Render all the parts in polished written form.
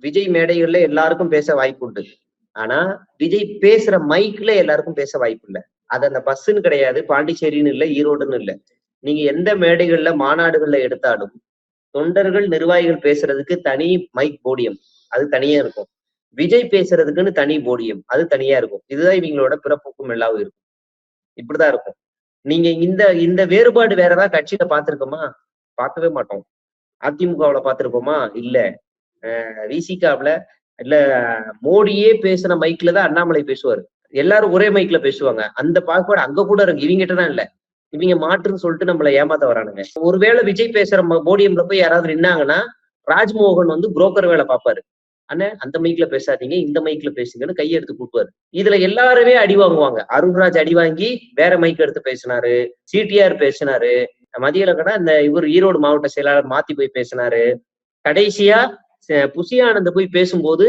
விஜய் மேடைகள்ல எல்லாருக்கும் பேச வாய்ப்பு உண்டு. ஆனா விஜய் பேசுற மைக்ல எல்லாருக்கும் பேச வாய்ப்பு இல்ல. அது அந்த பஸ்ன்னு கிடையாது, பாண்டிச்சேரின்னு இல்ல, ஈரோடுன்னு இல்ல. நீங்க எந்த மேடைகள்ல மாநாடுகள்ல எடுத்தாலும் தொண்டர்கள் நிர்வாகிகள் பேசுறதுக்கு தனி மைக் போடியம், அது தனியா இருக்கும். விஜய் பேசுறதுக்குன்னு தனி போடியம், அது தனியா இருக்கும். இதுதான் இவங்களோட பிறப்புக்கும் எல்லாவும் இருக்கும். இப்படிதான் இருக்கும். நீங்க இந்த இந்த வேறுபாடு வேற ஏதாவது கட்சியில பார்த்திருக்கோமா? பார்க்கவே மாட்டோம். அதிமுகவுல பார்த்திருப்போமா? இல்ல. விசிகாவுல இல்ல, மோடியே பேசின மைக்ல தான் அண்ணாமலை பேசுவாரு. எல்லாரும் ஒரே மைக்ல பேசுவாங்க. அந்த பாகுபாடு அங்க கூட இருக்கு. இவங்கிட்ட தான் இல்ல. இவங்க மாற்றுன்னு சொல்லிட்டு நம்மள ஏமாத்த வரானுங்க. ஒருவேளை விஜய் பேசுற போடியம்ல போய் யாராவது நின்னாங்கன்னா, ராஜ்மோகன் வந்து புரோக்கர் வேலை பார்ப்பாரு. அண்ணே அந்த மைக்ல பேசாதீங்க, இந்த மைக்ல பேசுங்கன்னு கையை எடுத்து கூட்டுவாரு. இதுல எல்லாருமே அடி வாங்குவாங்க. அருண்ராஜ் அடி வாங்கி வேற மைக் எடுத்து பேசினாரு, சிடிஆர் பேசினாரு, மதியழகனா இந்த இவர் ஈரோடு மாவட்ட செயலாளர் மாத்தி போய் பேசினாரு. கடைசியா புசி ஆனந்த் போய் பேசும்போது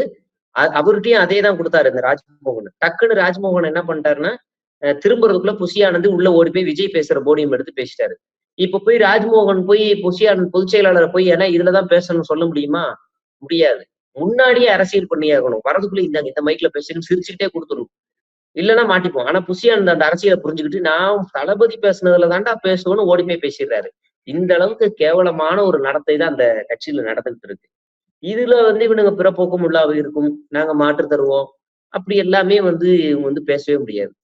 அவர்கிட்டயும் அதே தான் கொடுத்தாரு இந்த ராஜ்மோகன். டக்குன்னு ராஜ்மோகன் என்ன பண்ணிட்டாருன்னா, திரும்புறதுக்குள்ள புசி ஆனந்த் உள்ள ஓடி போய் விஜய் பேசுற போடியம் எடுத்து பேசிட்டாரு. இப்ப போய் ராஜ்மோகன் போய் புசி ஆனந்த் பொதுச் செயலாளரை போய் ஏன்னா இதுலதான் பேசணும்னு சொல்ல முடியுமா? முடியாது. முன்னாடியே அரசியல் பண்ணியாகணும். வரதுக்குள்ள இந்த மைக்ல பேசுன்னு சிரிச்சுக்கிட்டே கொடுத்துடணும். இல்லைன்னா மாட்டிப்போம். ஆனா புசி ஆனந்த் அந்த அரசியலை புரிஞ்சுக்கிட்டு நான் தளபதி பேசுனதுல தாண்டா பேசுவேன்னு ஓடி போய் பேசிடுறாரு. இந்த அளவுக்கு கேவலமான ஒரு நடத்தை தான் அந்த கட்சியில நடந்துகிட்டு இருக்கு. இதுல வந்து இவனுங்க பிறப்போக்கும் உள்ளாக இருக்கும், நாங்க மாற்று தருவோம், அப்படி எல்லாமே வந்து இவங்க வந்து பேசவே முடியாது.